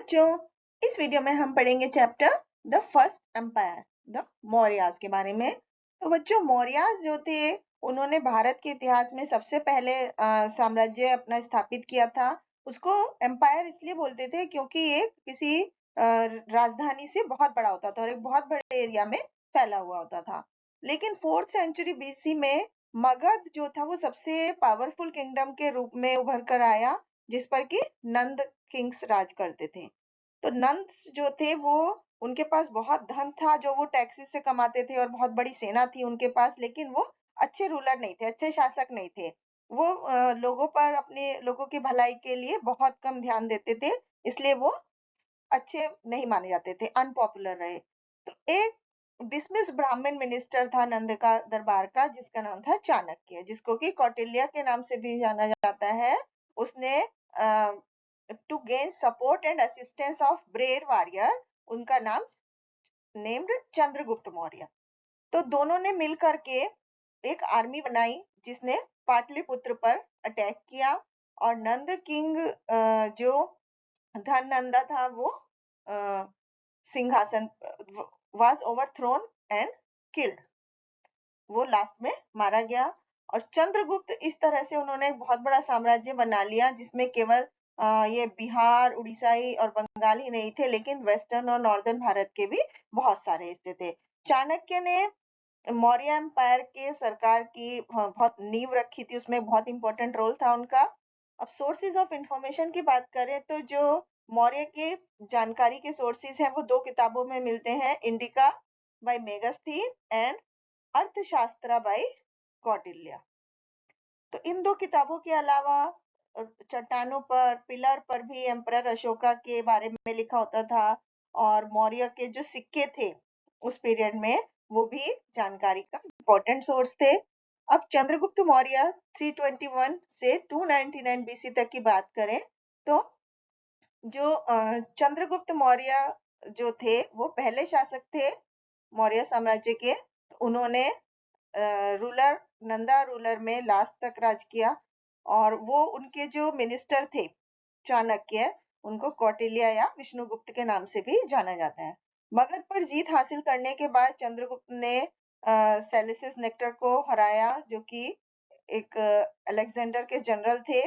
बच्चों, इस वीडियो में हम पढ़ेंगे chapter the first empire, the Mauryas के बारे में। तो बच्चों, मौर्यास जो थे उन्होंने भारत के इतिहास में सबसे पहले साम्राज्य अपना स्थापित किया था। उसको एम्पायर इसलिए बोलते थे क्योंकि ये किसी राजधानी से बहुत बड़ा होता था और एक बहुत बड़े एरिया में फैला हुआ होता था। लेकिन 4th सेंचुरी बीसी में मगध जो था वो सबसे पावरफुल किंगडम के रूप में उभर कर आया, जिस पर कि नंद किंग्स राज करते थे। तो नंद जो थे वो उनके पास बहुत धन था जो वो टैक्सेस से कमाते थे और बहुत बड़ी सेना थी उनके पास, लेकिन वो अच्छे रूलर नहीं थे, अच्छे शासक नहीं थे। वो लोगों पर, अपने लोगों की भलाई के लिए बहुत कम ध्यान देते थे, इसलिए वो अच्छे नहीं माने जाते थे, अनपॉपुलर रहे। तो एक डिसमिस ब्राह्मण मिनिस्टर था नंद का दरबार का, जिसका नाम था चाणक्य, जिसको कि कौटिल्य के नाम से भी जाना जाता है। उसने to gain support and assistance of brave warrior, उनका नाम नेम्ड चंद्रगुप्त मौर्य। तो दोनों ने मिल करके एक आर्मी बनाई जिसने पाटलिपुत्र पर अटैक किया और नंद किंग जो धननंदा था वो सिंहासन वाज ओवरथ्रोन एंड किल्ड, वो लास्ट में मारा गया। और चंद्रगुप्त, इस तरह से उन्होंने एक बहुत बड़ा साम्राज्य बना लिया जिसमें केवल ये बिहार, उड़ीसा ही और बंगाल ही नहीं थे, लेकिन वेस्टर्न और नॉर्दर्न भारत के भी बहुत सारे हिस्से थे। चाणक्य ने मौर्य एम्पायर के सरकार की बहुत नींव रखी थी, उसमें बहुत इंपॉर्टेंट रोल था उनका। अब सोर्सेज ऑफ इंफॉर्मेशन की बात करें तो जो मौर्य के जानकारी के सोर्सेज हैं वो दो किताबों में मिलते हैं, इंडिका बाय मेगास्थीन एंड अर्थशास्त्र बाय कौटिल्य। तो इन दो किताबों के अलावा चट्टानों पर, पिलर पर भी एम्परर अशोका के बारे में लिखा होता था और मौर्य के जो सिक्के थे उस पीरियड में, वो भी जानकारी का इंपॉर्टेंट सोर्स थे। अब चंद्रगुप्त मौर्य 321 से 299 बीसी तक की बात करें तो जो चंद्रगुप्त मौर्य जो थे वो पहले शासक थे मौर्य साम्राज्य के। उन्होंने रूलर, नंदा रूलर में लास्ट तक राज किया और वो उनके जो मिनिस्टर थे चाणक्य, उनको कौटिल्य या विष्णुगुप्त के नाम से भी जाना जाता है। मगध पर जीत हासिल करने के बाद चंद्रगुप्त ने सेलिसियस नेक्टर को हराया, जो कि एक अलेक्जेंडर के जनरल थे।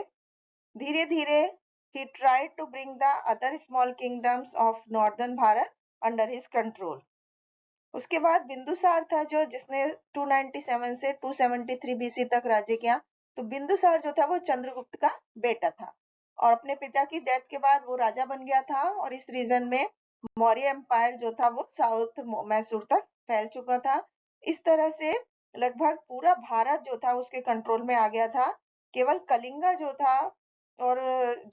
धीरे धीरे he tried to bring the other small kingdoms of northern Bharat under his control. उसके बाद बिंदुसार था जो जिसने 297 से 273 बीसी तक राज्य किया। तो बिंदुसार जो था वो चंद्रगुप्त का बेटा था और अपने पिता की डेथ के बाद वो राजा बन गया था और इस रीजन में मौर्य एम्पायर जो था वो साउथ मैसूर तक फैल चुका था। इस तरह से लगभग पूरा भारत जो था उसके कंट्रोल में आ गया था। केवल कलिंगा जो था और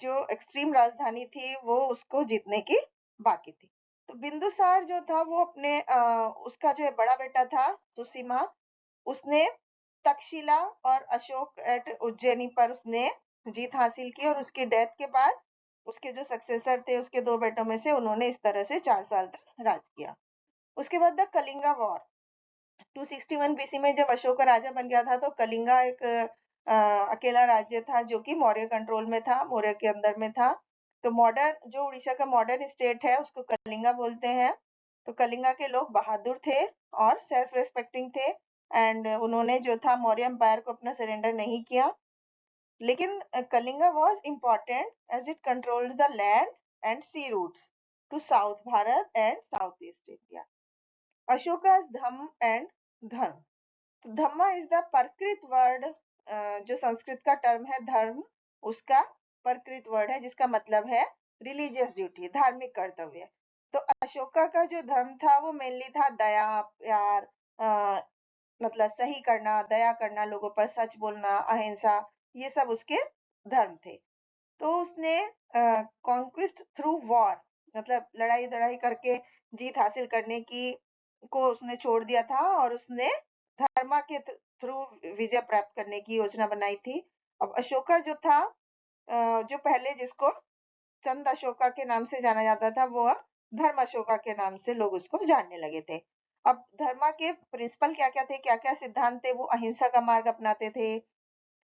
जो एक्सट्रीम राजधानी थी वो उसको जीतने की बाकी थी। तो बिंदुसार जो था वो अपने उसका जो बड़ा बेटा था सुसीमा, उसने तक्षशिला और अशोक एट उज्जैनी पर उसने जीत हासिल की और उसकी डेथ के बाद उसके जो सक्सेसर थे उसके दो बेटों में से उन्होंने इस तरह से 4 साल तक राज किया। उसके बाद द कलिंगा वॉर 261 बीसी में जब अशोक राजा बन गया था तो कलिंगा एक अकेला राज्य था जो कि मौर्य कंट्रोल में था, मौर्य के अंदर में था। तो मॉडर्न जो उड़ीसा का मॉडर्न स्टेट है उसको कलिंगा बोलते हैं। तो कलिंगा के लोग बहादुर थे और सेल्फ रेस्पेक्टिंग थे एंड उन्होंने जो था मौर्य एम्पायर को अपना सरेंडर नहीं किया। लेकिन Kalinga was important as it controlled the land and sea routes to south Bharat and south east India. Ashoka's dhamma and dharma. तो dhamma is the Prakrit word, जो संस्कृत का टर्म है धर्म, उसका प्रकृत वर्ड है जिसका मतलब है रिलीजियस ड्यूटी, धार्मिक कर्तव्य। तो अशोका का जो धर्म था वो मेनली था दया, प्यार, मतलब सही करना, दया करना, लोगों पर सच बोलना, अहिंसा, ये सब उसके धर्म थे। तो उसने कॉन्क्विस्ट थ्रू वॉर, मतलब लड़ाई लड़ाई करके जीत हासिल करने की को उसने छोड़ दिया था और उसने धर्मा के थ्रू विजय प्राप्त करने की योजना बनाई थी। अब अशोका जो था, जो पहले जिसको चंद अशोका के नाम से जाना जाता था, वो अब धर्म अशोका के नाम से लोग उसको जानने लगे थे। अब धर्मा के प्रिंसिपल क्या क्या थे, क्या क्या सिद्धांत थे, वो अहिंसा का मार्ग अपनाते थे,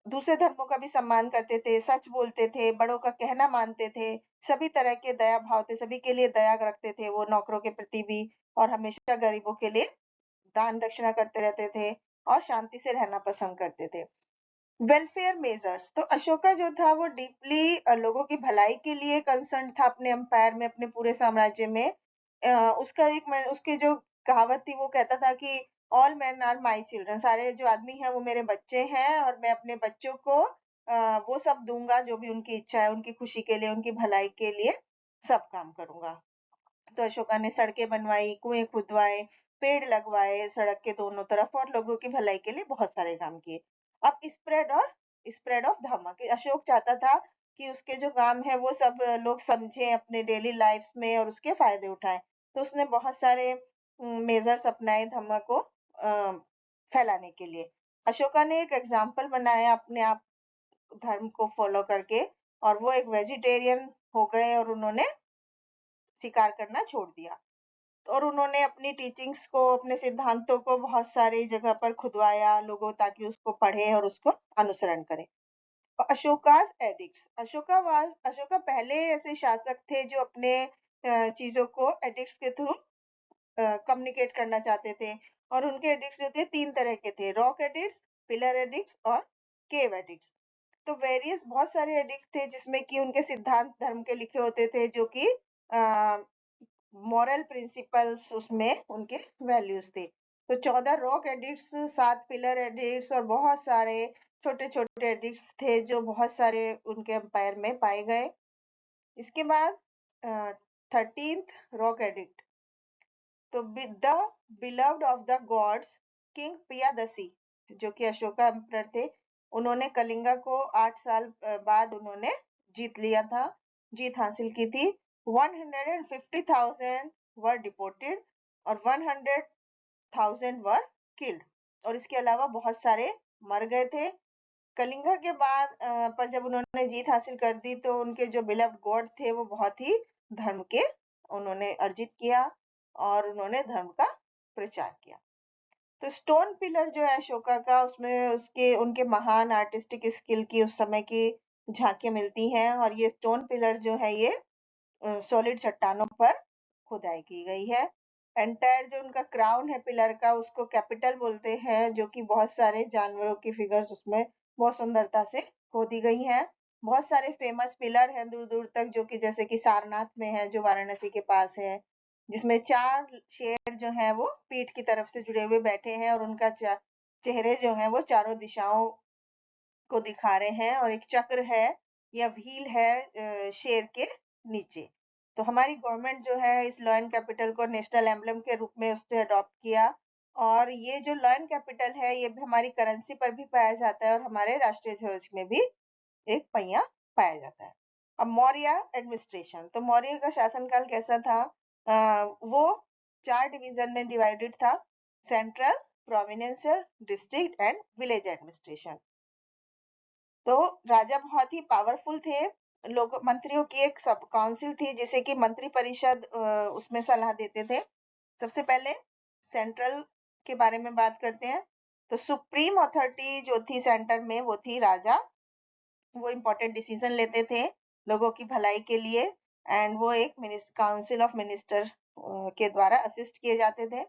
दूसरे धर्मों का भी सम्मान करते थे, सच बोलते थे, बड़ों का कहना मानते थे, सभी तरह के दया भाव थे, सभी के लिए दया रखते थे वो नौकरों के प्रति भी, और हमेशा गरीबों के लिए दान दक्षिणा करते रहते थे और शांति से रहना पसंद करते थे। वेलफेयर मेजर्स, तो अशोका जो था वो डीपली लोगों की भलाई के लिए कंसर्न था अपने एम्पायर में, अपने पूरे साम्राज्य में। उसका उसकी जो कहावत थी वो कहता था कि all man are my children, सारे जो आदमी हैं वो मेरे बच्चे हैं और मैं अपने बच्चों को वो सब दूंगा जो भी उनकी इच्छा है, उनकी खुशी के लिए, उनकी भलाई के लिए सब काम करूंगा। तो अशोका ने सड़कें बनवाई, कुएं खुदवाए, पेड़ लगवाए सड़क के दोनों तरफ और लोगों की भलाई के लिए बहुत सारे काम किए। अब स्प्रेड ऑफ धर्म, कि अशोक चाहता था कि उसके जो काम है वो सब लोग समझें अपने डेली लाइफ्स में और उसके फायदे उठाएं। तो उसने बहुत सारे मेजर्स अपनाए धर्म को फैलाने के लिए। अशोका ने एक एग्जाम्पल बनाया अपने आप धर्म को फॉलो करके, और वो एक वेजिटेरियन हो गए और उन्होंने शिकार करना छोड़ दिया। और उन्होंने अपनी टीचिंग्स को, अपने सिद्धांतों को बहुत सारी जगह पर खुदवाया लोगों, ताकि उसको पढ़े और उसको अनुसरण करें। अशोकास एडिक्ट्स, अशोका पहले ऐसे शासक थे जो अपने चीजों को एडिक्ट्स के थ्रू कम्युनिकेट करना चाहते थे। और उनके एडिक्ट्स जो थे तीन तरह के थे, रॉक एडिक्ट्स, पिलर एडिक्ट्स और केव एडिक्ट्स। तो वेरियस बहुत सारे एडिक्ट्स थे जिसमें कि उनके सिद्धांत धर्म के लिखे होते थे, जो कि मॉरल प्रिंसिपल्स उसमें उनके वैल्यूज थे। तो 14 रॉक एडिक्ट्स, 7 पिलर एडिक्ट्स और बहुत सारे छोटे छोटे एडिक्ट्स थे जो बहुत सारे उनके एम्पायर में पाए गए। इसके बाद 13th रॉक एडिक्ट, तो the beloved of the gods king Piyadasi, जो कि अशोका एम्परर थे, उन्होंने कलिंगा को 8 साल बाद उन्होंने जीत लिया था, जीत हासिल की थी। 150,000 वर डिपोटेड और 100,000 वर किल्ड, और इसके अलावा बहुत सारे मर गए थे। कलिंगा के बाद पर जब उन्होंने जीत हासिल कर दी तो उनके जो बिलव्ड गॉड थे वो बहुत ही धर्म के उन्होंने अर्जित किया और उन्होंने धर्म का प्रचार किया। तो स्टोन पिलर जो है अशोका का, उसमें उसके उनके महान आर्टिस्टिक स्किल की उस समय की झांकियां मिलती हैं। और ये स्टोन पिलर जो है ये सॉलिड चट्टानों पर खुदाई की गई है। एंटायर जो उनका क्राउन है पिलर का, उसको कैपिटल बोलते हैं, जो कि बहुत सारे जानवरों की फिगर्स उसमें बहुत सुंदरता से खोदी गई हैं। बहुत सारे फेमस पिलर हैं दूर दूर तक, जो कि जैसे कि सारनाथ में है जो वाराणसी के पास है, जिसमें 4 शेर जो हैं वो पीठ की तरफ से जुड़े हुए बैठे हैं और उनका चेहरे जो हैं वो चारों दिशाओं को दिखा रहे हैं, और एक चक्र है या व्हील है शेर के नीचे। तो हमारी गवर्नमेंट जो है इस लॉयन कैपिटल को नेशनल एम्बलम के रूप में उससे अडॉप्ट किया, और ये जो लॉयन कैपिटल है ये भी हमारी करेंसी पर भी पाया जाता है और हमारे राष्ट्रीय ध्वज में भी एक पहिया पाया जाता है। अब मौर्य एडमिनिस्ट्रेशन, तो मौर्य का शासनकाल कैसा था? वो 4 डिवीजन में डिवाइडेड था, central, provincial, district and village administration. तो राजा बहुत ही पावरफुल थे। लोग मंत्रियों की एक सब काउंसिल थी जिसे कि मंत्री परिषद उसमें सलाह देते थे। सबसे पहले सेंट्रल के बारे में बात करते हैं। तो सुप्रीम अथॉरिटी जो थी सेंटर में वो थी राजा। वो इम्पोर्टेंट डिसीजन लेते थे लोगों की भलाई के लिए, एंड वो एक काउंसिल ऑफ मिनिस्टर के द्वारा असिस्ट किए जाते थे।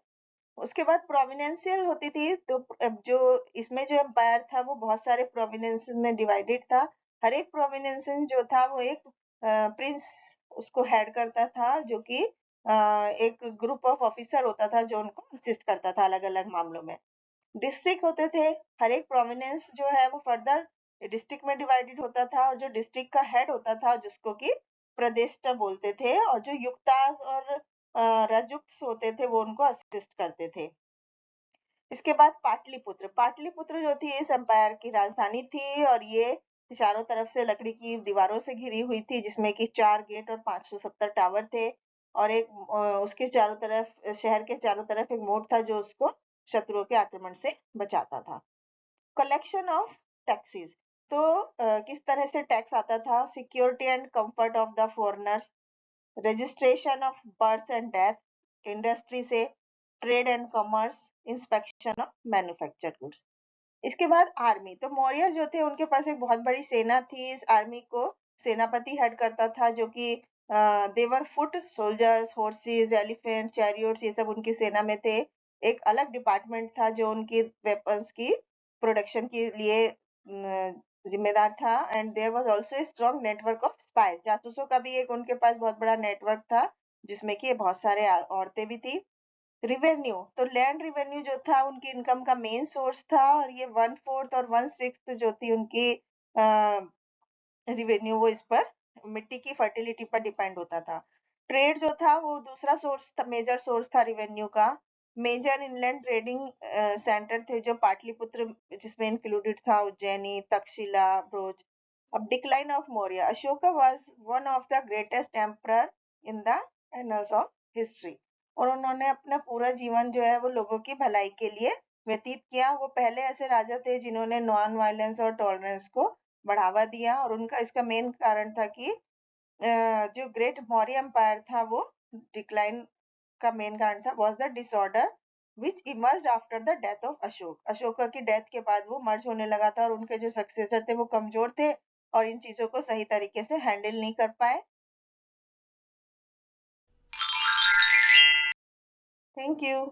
उसके बाद प्रोविनेंशियल होती थी, तो जो इसमें जो एम्पायर था वो बहुत सारे प्रोविनेंस में डिवाइडेड था। हर एक प्रोविनेंस जो था वो एक प्रिंस उसको हेड करता था, जो कि एक ग्रुप ऑफ ऑफिसर होता था जो उनको असिस्ट करता था अलग अलग मामलों में। डिस्ट्रिक्ट होते थे, हर एक प्रोविनेंस जो है वो फर्दर डिस्ट्रिक्ट में डिवाइडेड होता था, और जो डिस्ट्रिक्ट का हेड होता था जिसको कि प्रदेष्टा बोलते थे, और जो युक्तास और रजुक्स होते थे वो उनको असिस्ट करते थे। इसके बाद पाटलिपुत्र, पाटलिपुत्र जो थी इस एम्पायर की राजधानी थी, और ये चारों तरफ से लकड़ी की दीवारों से घिरी हुई थी जिसमें कि 4 गेट और 570 टावर थे, और एक उसके चारों तरफ, शहर के चारों तरफ एक मोट था जो उसको शत्रुओं के आक्रमण से बचाता था। कलेक्शन ऑफ टैक्सेस, तो किस तरह से टैक्स आता था? Security and comfort of the foreigners, registration of birth and death, industry से, trade and commerce, inspection of manufactured goods. इसके बाद आर्मी, तो मौर्य जो थे उनके पास एक बहुत बड़ी सेना थी। इस आर्मी को सेनापति हेड करता था, जो कि they were foot soldiers, horses, elephant, chariots, ये सब उनकी सेना में थे। एक अलग डिपार्टमेंट था जो उनकी वेपन्स की प्रोडक्शन के लिए जिम्मेदार था। And there was also a strong network of spies, जासूसों का भी एक उनके पास बहुत बड़ा नेटवर्क था, जिसमें कि बहुत सारे औरतें भी थी। रिवेन्यू, तो लैंड रिवेन्यू जो था उनकी इनकम का मेन सोर्स था, और ये 1/4 और 1/6 जो थी उनकी रिवेन्यू, वो इस पर मिट्टी की फर्टिलिटी पर डिपेंड होता था। ट्रेड जो था वो दूसरा सोर्स था, मेजर सोर्स था रिवेन्यू का। मेजर इनलैंड ट्रेडिंग सेंटर थे जो पाटलिपुत्र, जिसमें इंक्लूडेड था उज्जैनी, तक्षशिला, भोज। अब decline of Maurya, Ashoka was one of the greatest emperor in the annuls of history, और उन्होंने अपना पूरा जीवन जो है वो लोगों की भलाई के लिए व्यतीत किया। वो पहले ऐसे राजा थे जिन्होंने नॉन वायलेंस और टॉलरेंस को बढ़ावा दिया, और उनका इसका मेन कारण था कि जो ग्रेट मौर्य एम्पायर था वो डिक्लाइन का मेन कारण था was the disorder which emerged after the death of Ashok. Ashoka की डेथ के बाद वो मर्ज होने लगा था, और उनके जो सक्सेसर थे वो कमजोर थे और इन चीजों को सही तरीके से हैंडल नहीं कर पाए। Thank you.